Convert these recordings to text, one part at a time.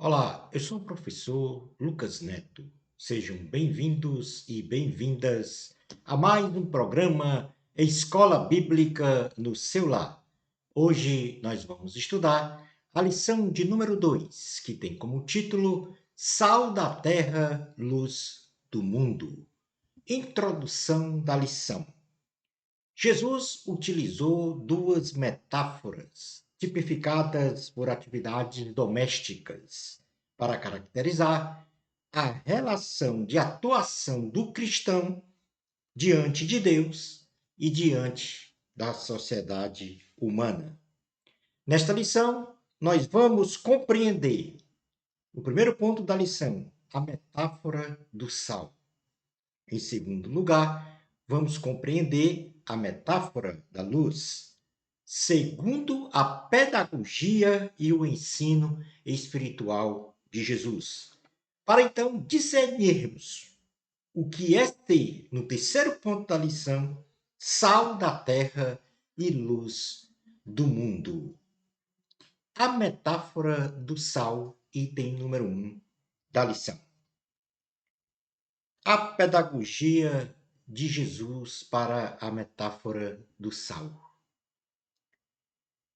Olá, eu sou o professor Lucas Neto. Sejam bem-vindos e bem-vindas a mais um programa Escola Bíblica no seu lar. Hoje nós vamos estudar a lição de número 2, que tem como título Sal da Terra, Luz do Mundo. Introdução da lição. Jesus utilizou duas metáforas tipificadas por atividades domésticas para caracterizar a relação de atuação do cristão diante de Deus e diante da sociedade humana. Nesta lição, nós vamos compreender o primeiro ponto da lição, a metáfora do sal. Em segundo lugar, vamos compreender a metáfora da luz, segundo a pedagogia e o ensino espiritual de Jesus. Para então discernirmos o que é ter, no terceiro ponto da lição, sal da terra e luz do mundo. A metáfora do sal, item número 1 da lição. A pedagogia de Jesus para a metáfora do sal.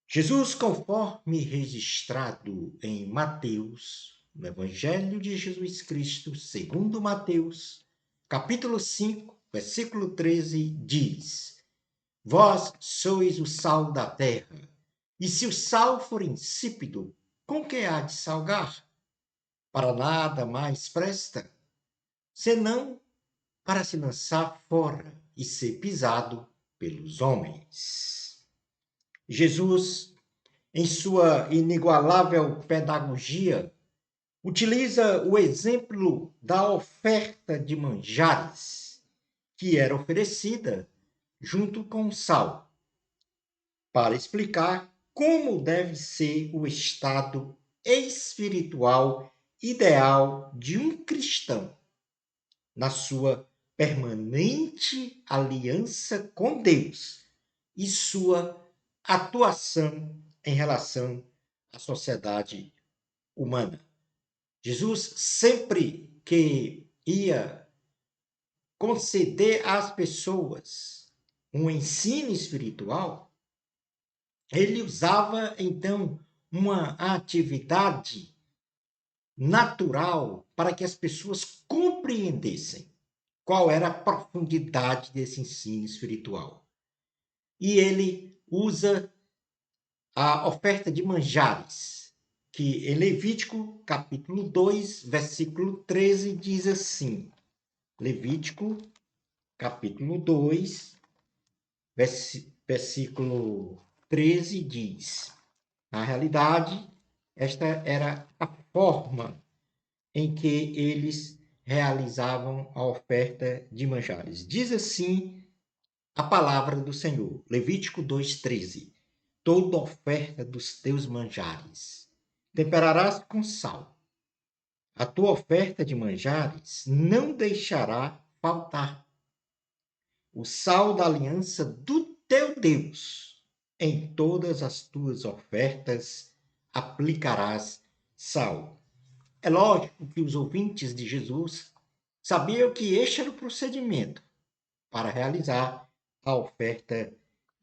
Jesus, conforme registrado em Mateus, no Evangelho de Jesus Cristo, segundo Mateus, capítulo 5, versículo 13, diz: Vós sois o sal da terra, e se o sal for insípido, com que há de salgar? Para nada mais presta, senão para se lançar fora e ser pisado pelos homens. Jesus, em sua inigualável pedagogia, utiliza o exemplo da oferta de manjares que era oferecida junto com o sal, para explicar como deve ser o estado espiritual ideal de um cristão na sua permanente aliança com Deus e sua atuação em relação à sociedade humana. Jesus, sempre que ia conceder às pessoas um ensino espiritual, ele usava então uma atividade natural para que as pessoas compreendessem qual era a profundidade desse ensino espiritual. E ele usa a oferta de manjares, que em Levítico, capítulo 2, versículo 13, diz assim. Levítico, capítulo 2, versículo 13, diz: na realidade, esta era a forma em que eles realizavam a oferta de manjares. Diz assim a palavra do Senhor, Levítico 2:13. Toda oferta dos teus manjares temperarás com sal. A tua oferta de manjares não deixará faltar. O sal da aliança do teu Deus. Em todas as tuas ofertas aplicarás sal. É lógico que os ouvintes de Jesus sabiam que este era o procedimento para realizar a oferta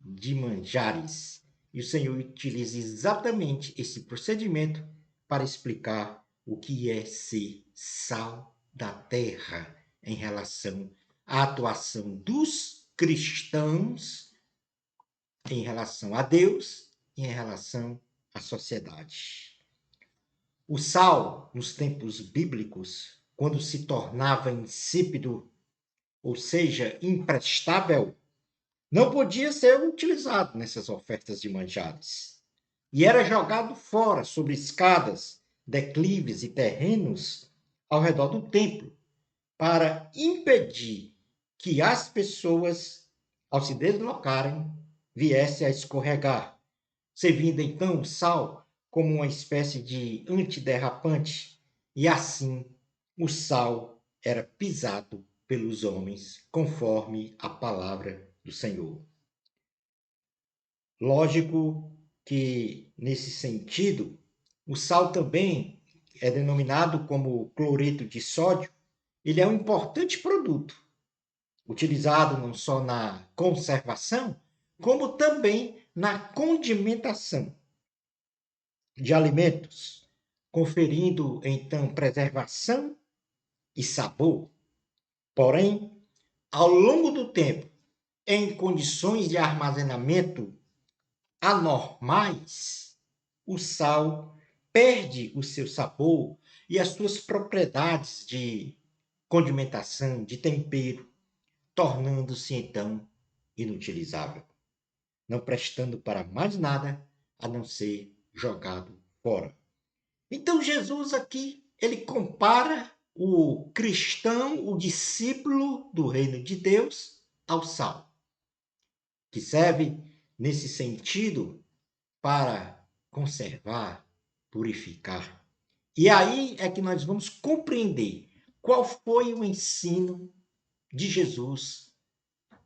de manjares. E o Senhor utiliza exatamente esse procedimento para explicar o que é ser sal da terra em relação à atuação dos cristãos em relação a Deus e em relação à sociedade. O sal, nos tempos bíblicos, quando se tornava insípido, ou seja, imprestável, não podia ser utilizado nessas ofertas de manjares. E era jogado fora sobre escadas, declives e terrenos ao redor do templo, para impedir que as pessoas, ao se deslocarem, viessem a escorregar, servindo então o sal como uma espécie de antiderrapante, e assim o sal era pisado pelos homens, conforme a palavra do Senhor. Lógico que, nesse sentido, o sal também é denominado como cloreto de sódio, ele é um importante produto, utilizado não só na conservação, como também na condimentação de alimentos, conferindo então preservação e sabor. Porém, ao longo do tempo, em condições de armazenamento anormais, o sal perde o seu sabor e as suas propriedades de condimentação, de tempero, tornando-se então inutilizável, não prestando para mais nada a não ser jogado fora. Então Jesus aqui, ele compara o cristão, o discípulo do reino de Deus, ao sal, que serve nesse sentido para conservar, purificar. E aí é que nós vamos compreender qual foi o ensino de Jesus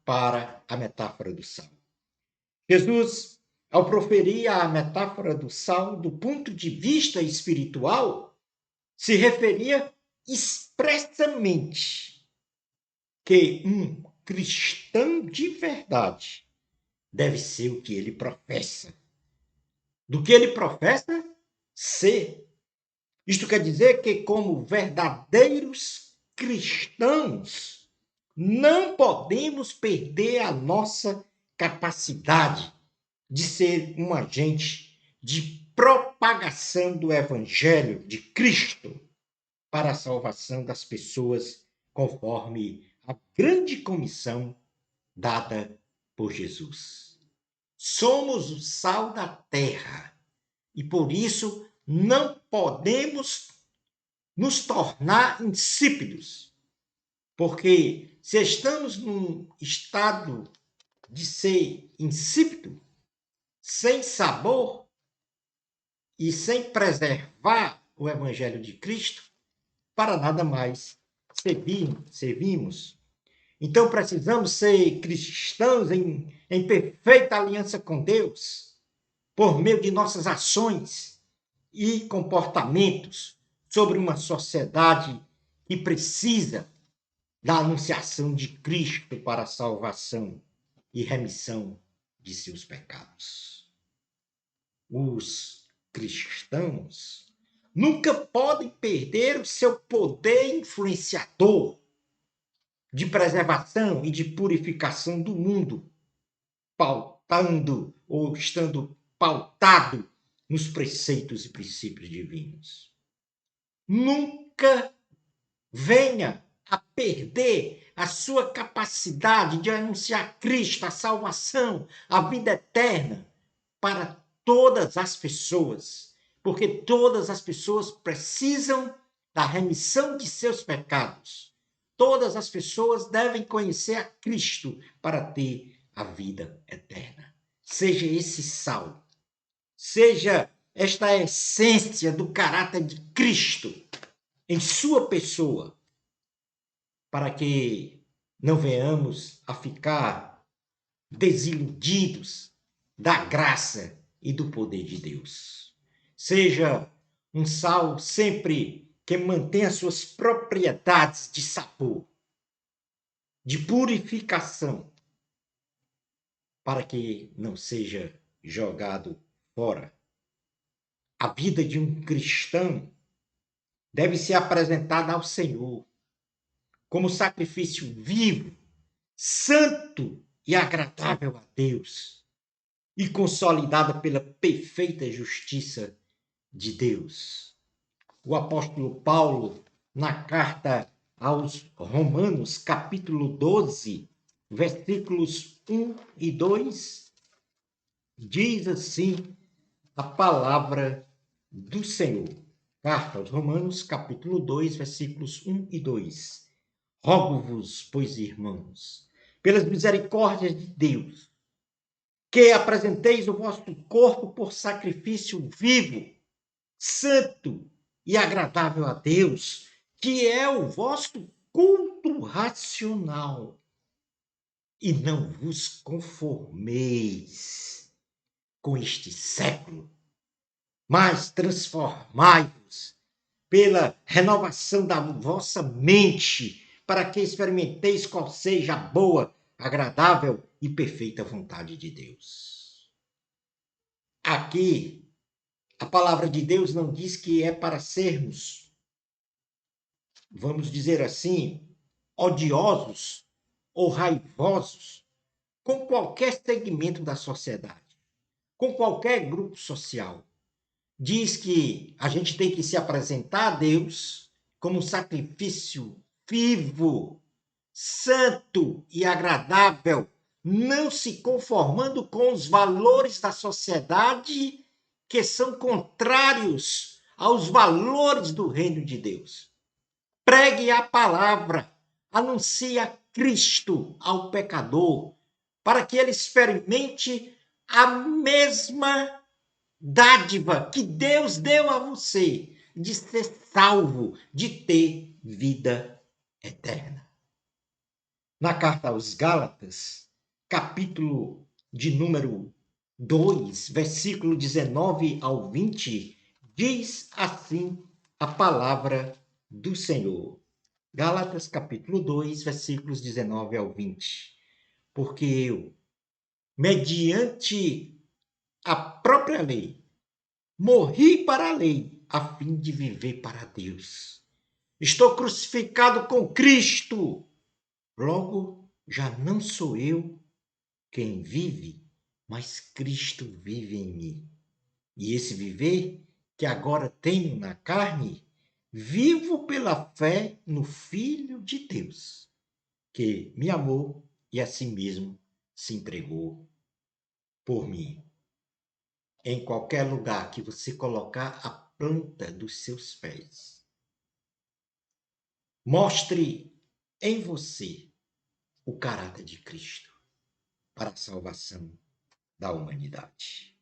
para a metáfora do sal. Jesus, ao proferir a metáfora do sal do ponto de vista espiritual, se referia expressamente que um cristão de verdade deve ser o que ele professa. Do que ele professa ser. Isto quer dizer que, como verdadeiros cristãos, não podemos perder a nossa capacidade de ser um agente de propagação do Evangelho de Cristo para a salvação das pessoas, conforme a grande comissão dada por Jesus. Somos o sal da terra e por isso não podemos nos tornar insípidos, porque se estamos num estado de ser insípido, sem sabor e sem preservar o Evangelho de Cristo, para nada mais servimos. Então precisamos ser cristãos em perfeita aliança com Deus, por meio de nossas ações e comportamentos sobre uma sociedade que precisa da anunciação de Cristo para a salvação e remissão de seus pecados. Os cristãos nunca podem perder o seu poder influenciador de preservação e de purificação do mundo, pautando ou estando pautado nos preceitos e princípios divinos. Nunca venha a perder a sua capacidade de anunciar Cristo, a salvação, a vida eterna para todas as pessoas, porque todas as pessoas precisam da remissão de seus pecados. Todas as pessoas devem conhecer a Cristo para ter a vida eterna. Seja esse sal, seja esta essência do caráter de Cristo em sua pessoa, para que não venhamos a ficar desiludidos da graça e do poder de Deus. Seja um sal sempre que mantenha suas propriedades de sabor, de purificação, para que não seja jogado fora. A vida de um cristão deve ser apresentada ao Senhor como sacrifício vivo, santo e agradável a Deus, e consolidada pela perfeita justiça de Deus. O apóstolo Paulo, na carta aos Romanos, capítulo 12, versículos 1 e 2, diz assim a palavra do Senhor. Carta aos Romanos, capítulo 2, versículos 1 e 2. Rogo-vos, pois, irmãos, pelas misericórdias de Deus, que apresenteis o vosso corpo por sacrifício vivo, santo e agradável a Deus, que é o vosso culto racional. E não vos conformeis com este século, mas transformai-vos pela renovação da vossa mente, para que experimenteis qual seja a boa, agradável e perfeita vontade de Deus. Aqui, a palavra de Deus não diz que é para sermos, vamos dizer assim, odiosos ou raivosos com qualquer segmento da sociedade, com qualquer grupo social. Diz que a gente tem que se apresentar a Deus como um sacrifício vivo, santo e agradável, não se conformando com os valores da sociedade que são contrários aos valores do reino de Deus. Pregue a palavra, anuncie a Cristo ao pecador, para que ele experimente a mesma dádiva que Deus deu a você de ser salvo, de ter vida eterna. Na carta aos Gálatas, capítulo de número 2, versículo 19 ao 20, diz assim a palavra do Senhor. Gálatas, capítulo 2, versículos 19 ao 20. Porque eu, mediante a própria lei, morri para a lei, a fim de viver para Deus. Estou crucificado com Cristo. Logo, já não sou eu quem vive, mas Cristo vive em mim. E esse viver que agora tenho na carne, vivo pela fé no Filho de Deus, que me amou e a si mesmo se entregou por mim. Em qualquer lugar que você colocar a planta dos seus pés, mostre em você o caráter de Cristo para a salvação da humanidade.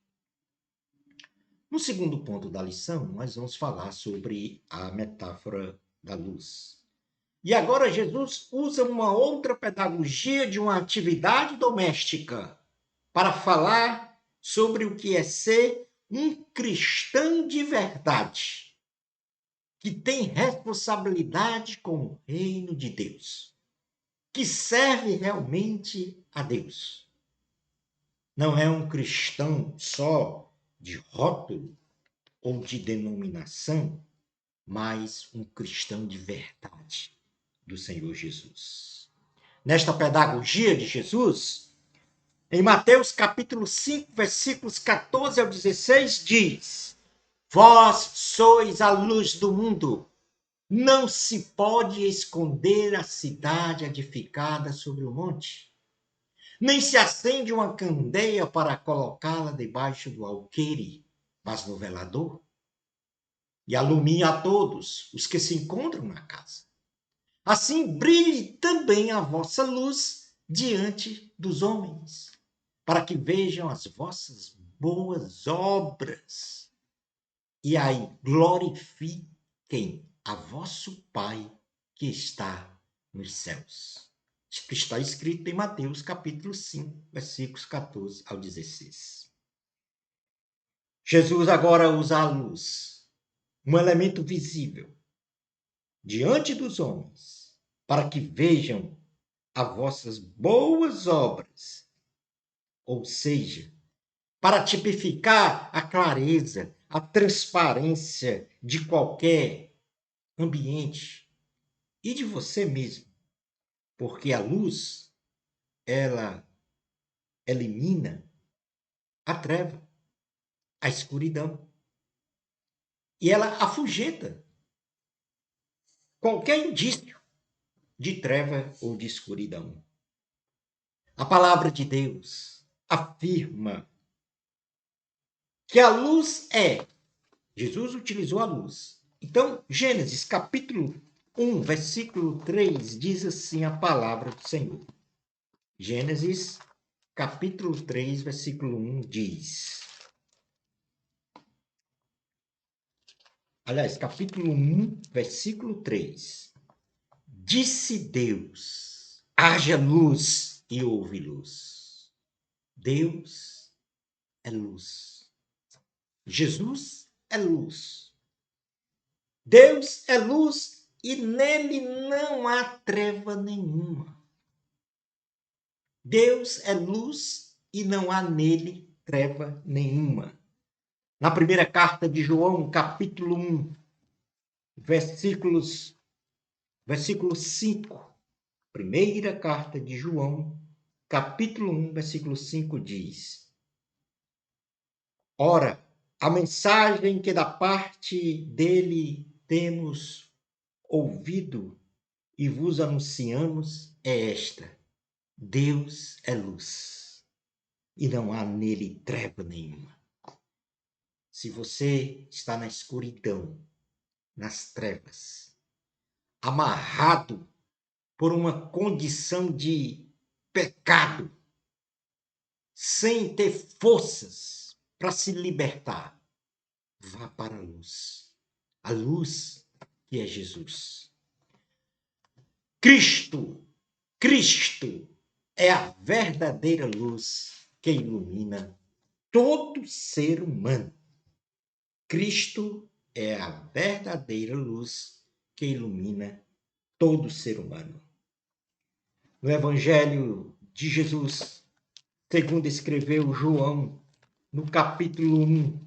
No segundo ponto da lição, nós vamos falar sobre a metáfora da luz. E agora Jesus usa uma outra pedagogia de uma atividade doméstica para falar sobre o que é ser um cristão de verdade, que tem responsabilidade com o reino de Deus, que serve realmente a Deus. Não é um cristão só de rótulo ou de denominação, mas um cristão de verdade do Senhor Jesus. Nesta pedagogia de Jesus, em Mateus capítulo 5, versículos 14 ao 16, diz: Vós sois a luz do mundo. Não se pode esconder a cidade edificada sobre o monte, nem se acende uma candeia para colocá-la debaixo do alqueire, mas no velador, e alumia a todos os que se encontram na casa. Assim brilhe também a vossa luz diante dos homens, para que vejam as vossas boas obras e aí glorifiquem a vosso Pai que está nos céus. Isso está escrito em Mateus capítulo 5, versículos 14 ao 16. Jesus agora usa a luz, um elemento visível, diante dos homens, para que vejam as vossas boas obras, ou seja, para tipificar a clareza, a transparência de qualquer ambiente e de você mesmo, porque a luz, ela elimina a treva, a escuridão, e ela afugenta qualquer indício de treva ou de escuridão. A palavra de Deus afirma que a luz é. Jesus utilizou a luz. Então, Gênesis capítulo 1, versículo 3, diz assim a palavra do Senhor. Gênesis capítulo 3, versículo 1 diz. Aliás, capítulo 1, versículo 3. Disse Deus: haja luz e houve luz. Deus é luz. Jesus é luz. Deus é luz e nele não há treva nenhuma. Deus é luz e não há nele treva nenhuma. Na primeira carta de João, capítulo 1, versículo 5. Primeira carta de João, capítulo 1, versículo 5 diz: Ora, a mensagem que da parte dele temos ouvido e vos anunciamos é esta: Deus é luz e não há nele treva nenhuma. Se você está na escuridão, nas trevas, amarrado por uma condição de pecado, sem ter forças para se libertar, vá para a luz que é Jesus. Cristo é a verdadeira luz que ilumina todo ser humano. Cristo é a verdadeira luz que ilumina todo ser humano. No Evangelho de Jesus, segundo escreveu João, no capítulo 1,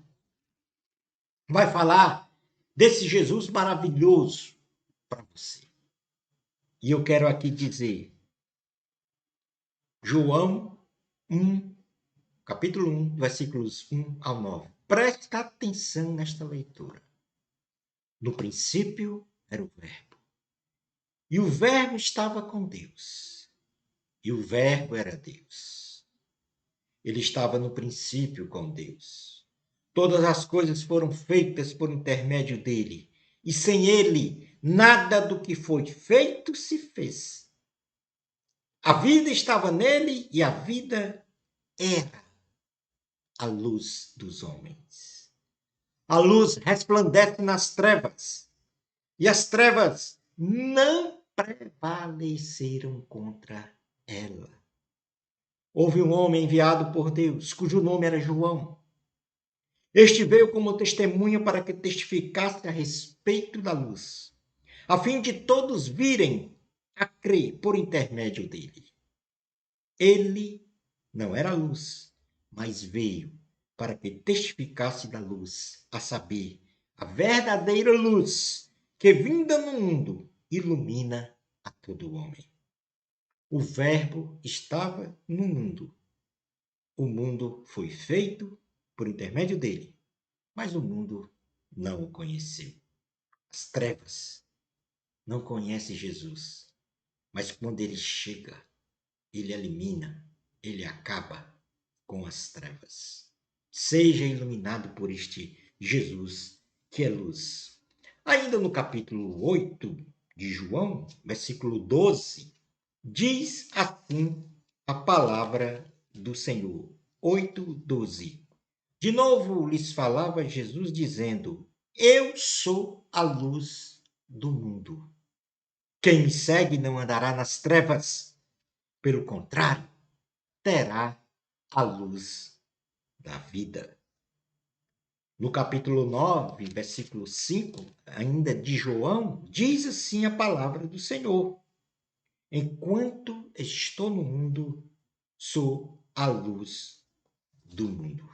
vai falar desse Jesus maravilhoso para você. E eu quero aqui dizer, João 1, capítulo 1, versículos 1 ao 9. Presta atenção nesta leitura. No princípio era o Verbo, e o Verbo estava com Deus, e o Verbo era Deus. Ele estava no princípio com Deus. Todas as coisas foram feitas por intermédio dele, e sem ele, nada do que foi feito se fez. A vida estava nele, e a vida era a luz dos homens. A luz resplandece nas trevas, e as trevas não prevaleceram contra ela. Houve um homem enviado por Deus, cujo nome era João. Este veio como testemunha para que testificasse a respeito da luz, a fim de todos virem a crer por intermédio dele. Ele não era luz, mas veio para que testificasse da luz, a saber, a verdadeira luz que, vinda no mundo, ilumina a todo homem. O Verbo estava no mundo. O mundo foi feito por intermédio dele, mas o mundo não o conheceu. As trevas não conhecem Jesus, mas quando ele chega, ele elimina, ele acaba com as trevas. Seja iluminado por este Jesus que é luz. Ainda no capítulo 8 de João, versículo 12, diz assim a palavra do Senhor. 8:12. De novo lhes falava Jesus dizendo: Eu sou a luz do mundo. Quem me segue não andará nas trevas, pelo contrário, terá a luz da vida. No capítulo 9, versículo 5, ainda de João, diz assim a palavra do Senhor: Enquanto estou no mundo, sou a luz do mundo.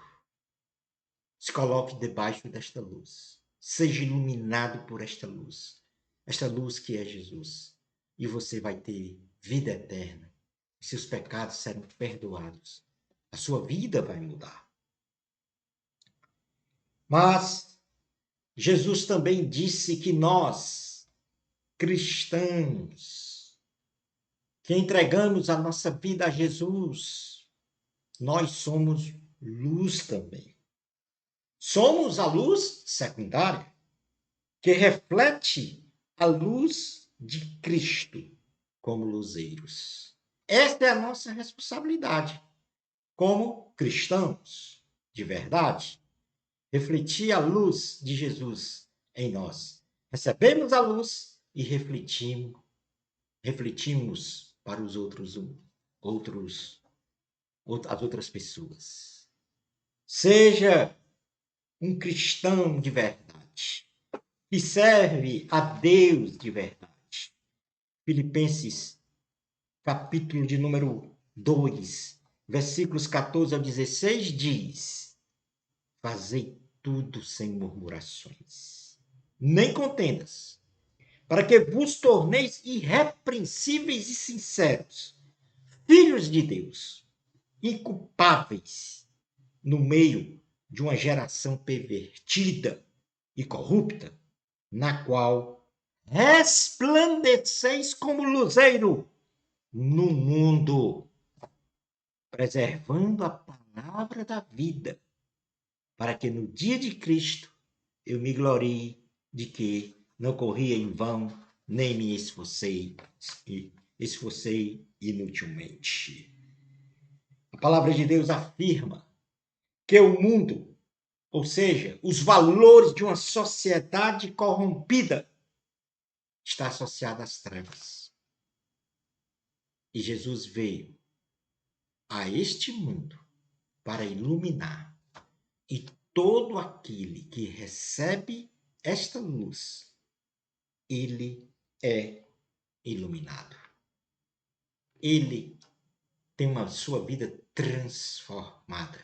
Se coloque debaixo desta luz. Seja iluminado por esta luz que é Jesus. E você vai ter vida eterna. Seus pecados serão perdoados. A sua vida vai mudar. Mas Jesus também disse que nós, cristãos, que entregamos a nossa vida a Jesus, nós somos luz também. Somos a luz secundária, que reflete a luz de Cristo como luzeiros. Esta é a nossa responsabilidade como cristãos de verdade. Refletir a luz de Jesus em nós. Recebemos a luz e refletimos para os as outras pessoas. Seja um cristão de verdade. que serve a Deus de verdade. Filipenses, capítulo de número 2, versículos 14 ao 16, diz: fazei tudo sem murmurações, nem contendas, para que vos torneis irrepreensíveis e sinceros, filhos de Deus, inculpáveis no meio de uma geração pervertida e corrupta, na qual resplandeceis como luzeiro no mundo, preservando a palavra da vida, para que no dia de Cristo eu me glorie de que não corri em vão, nem me esforcei inutilmente. A palavra de Deus afirma que o mundo, ou seja, os valores de uma sociedade corrompida, está associado às trevas. E Jesus veio a este mundo para iluminar, e todo aquele que recebe esta luz, ele é iluminado. Ele tem uma sua vida transformada.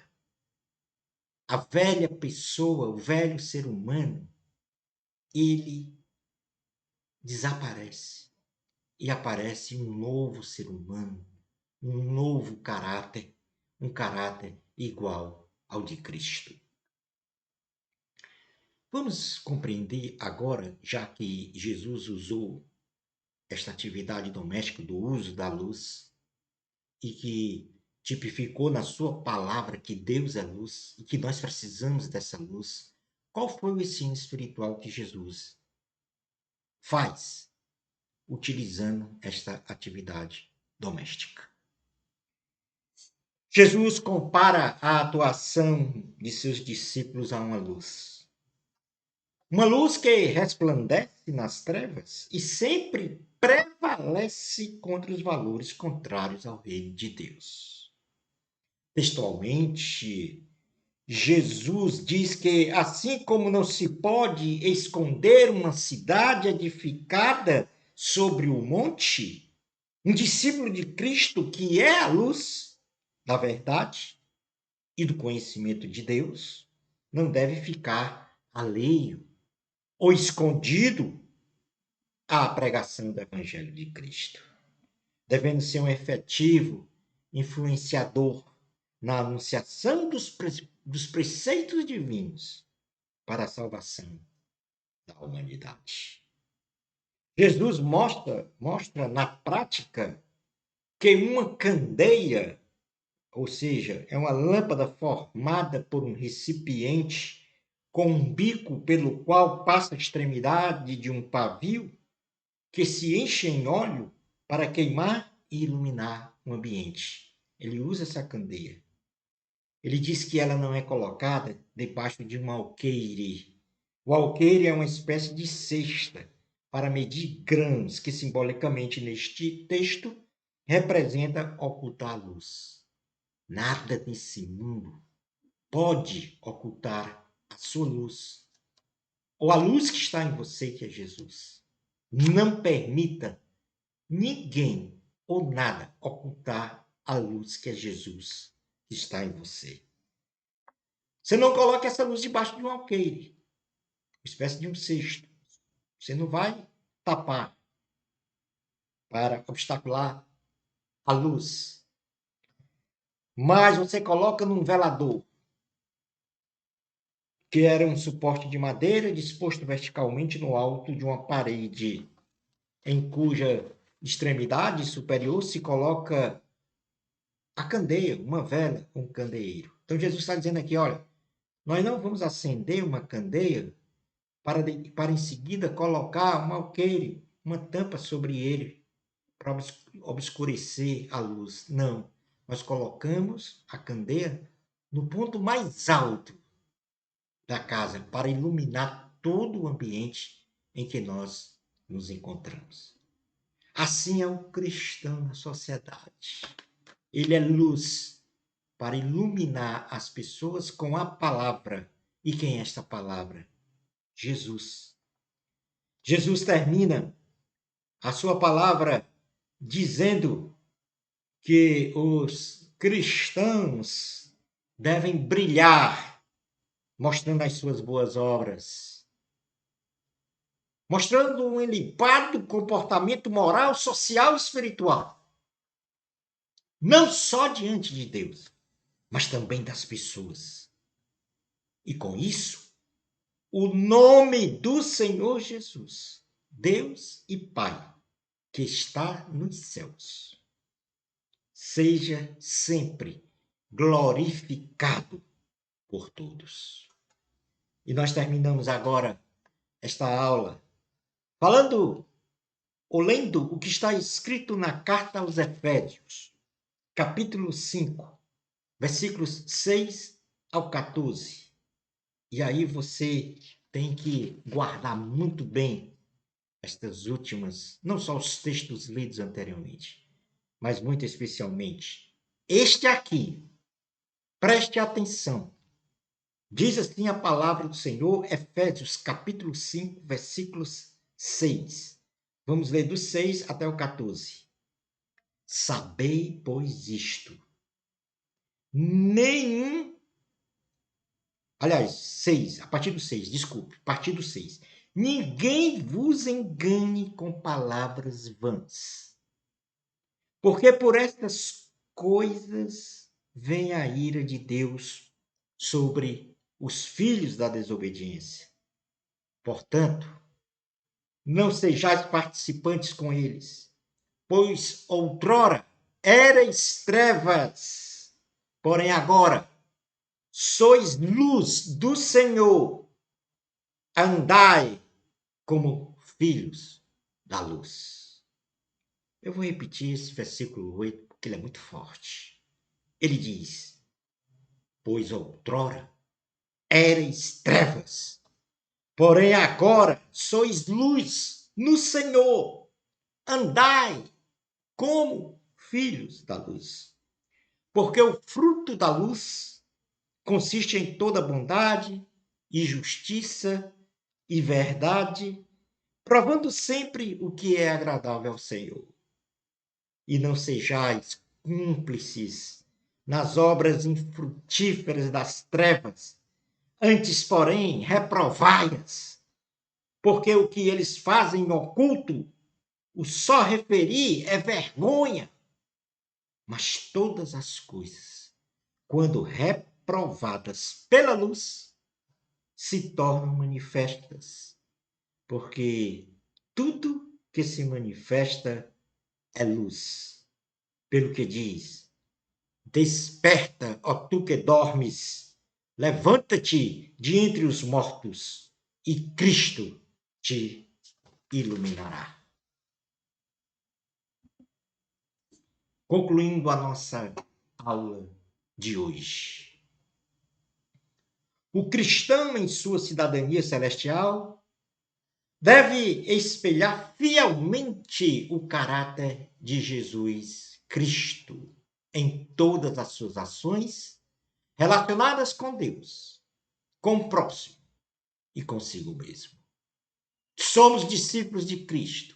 A velha pessoa, o velho ser humano, ele desaparece e aparece um novo ser humano, um novo caráter, um caráter igual ao de Cristo. Vamos compreender agora, já que Jesus usou esta atividade doméstica do uso da luz e que tipificou na sua palavra que Deus é luz e que nós precisamos dessa luz, qual foi o ensino espiritual que Jesus faz utilizando esta atividade doméstica? Jesus compara a atuação de seus discípulos a uma luz. Uma luz que resplandece nas trevas e sempre prevalece contra os valores contrários ao reino de Deus. Textualmente, Jesus diz que, assim como não se pode esconder uma cidade edificada sobre o monte, um discípulo de Cristo, que é a luz da verdade e do conhecimento de Deus, não deve ficar alheio ou escondido à pregação do Evangelho de Cristo, devendo ser um efetivo influenciador na anunciação dos preceitos divinos para a salvação da humanidade. Jesus mostra na prática que uma candeia, ou seja, é uma lâmpada formada por um recipiente com um bico pelo qual passa a extremidade de um pavio que se enche em óleo para queimar e iluminar o ambiente. Ele usa essa candeia. Ele diz que ela não é colocada debaixo de um alqueire. O alqueire é uma espécie de cesta para medir grãos, que simbolicamente neste texto representa ocultar a luz. Nada nesse mundo pode ocultar a sua luz, ou a luz que está em você, que é Jesus. Não permita ninguém ou nada ocultar a luz que é Jesus, que está em você. Você não coloca essa luz debaixo de um alqueire, uma espécie de um cesto. Você não vai tapar para obstacular a luz. Mas você coloca num velador, que era um suporte de madeira disposto verticalmente no alto de uma parede, em cuja extremidade superior se coloca a candeia, uma vela, um candeeiro. Então Jesus está dizendo aqui, olha, nós não vamos acender uma candeia para em seguida colocar um alqueire, uma tampa sobre ele, para obscurecer a luz. Não, nós colocamos a candeia no ponto mais alto da casa para iluminar todo o ambiente em que nós nos encontramos. Assim é o cristão na sociedade. Ele é luz para iluminar as pessoas com a palavra. E quem é esta palavra? Jesus. Jesus termina a sua palavra dizendo que os cristãos devem brilhar, mostrando as suas boas obras, mostrando um elevado comportamento moral, social e espiritual, não só diante de Deus, mas também das pessoas. E com isso, o nome do Senhor Jesus, Deus e Pai, que está nos céus, seja sempre glorificado por todos. E nós terminamos agora esta aula falando ou lendo o que está escrito na carta aos Efésios, capítulo 5, versículos 6 ao 14. E aí você tem que guardar muito bem estas últimas, não só os textos lidos anteriormente, mas muito especialmente este aqui. Preste atenção. Diz assim a palavra do Senhor, Efésios capítulo 5, versículos 6. Vamos ler do 6 até o 14. Sabei, pois, isto. Aliás, 6, a partir do 6, desculpe, a partir do 6. Ninguém vos engane com palavras vãs, porque por estas coisas vem a ira de Deus sobre os filhos da desobediência. Portanto, não sejais participantes com eles, pois outrora erais trevas, porém agora sois luz do Senhor. Andai como filhos da luz. Eu vou repetir esse versículo 8, porque ele é muito forte. Ele diz: pois outrora erais trevas, porém agora sois luz no Senhor. Andai como filhos da luz. Porque o fruto da luz consiste em toda bondade e justiça e verdade, provando sempre o que é agradável ao Senhor. E não sejais cúmplices nas obras infrutíferas das trevas, antes, porém, reprovai-as, porque o que eles fazem em oculto, o só referir é vergonha. Mas todas as coisas, quando reprovadas pela luz, se tornam manifestas, porque tudo que se manifesta é luz. Pelo que diz: desperta, ó tu que dormes, levanta-te de entre os mortos, e Cristo te iluminará. Concluindo a nossa aula de hoje. O cristão, em sua cidadania celestial, deve espelhar fielmente o caráter de Jesus Cristo em todas as suas ações relacionadas com Deus, com o próximo e consigo mesmo. Somos discípulos de Cristo,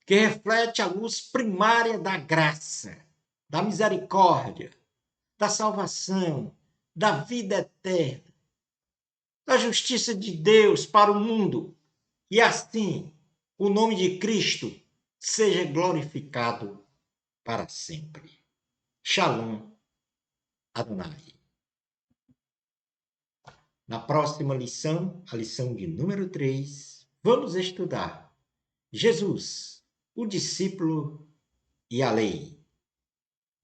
que reflete a luz primária da graça, da misericórdia, da salvação, da vida eterna, da justiça de Deus para o mundo. E assim, o nome de Cristo seja glorificado para sempre. Shalom Adonai. Na próxima lição, a lição de número 3, vamos estudar Jesus, o discípulo e a lei.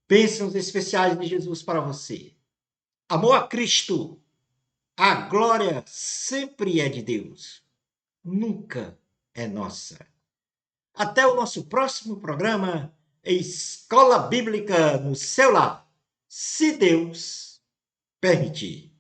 Bênçãos especiais de Jesus para você. Amor a Cristo. A glória sempre é de Deus. Nunca é nossa. Até o nosso próximo programa, Escola Bíblica no seu lar, se Deus permitir.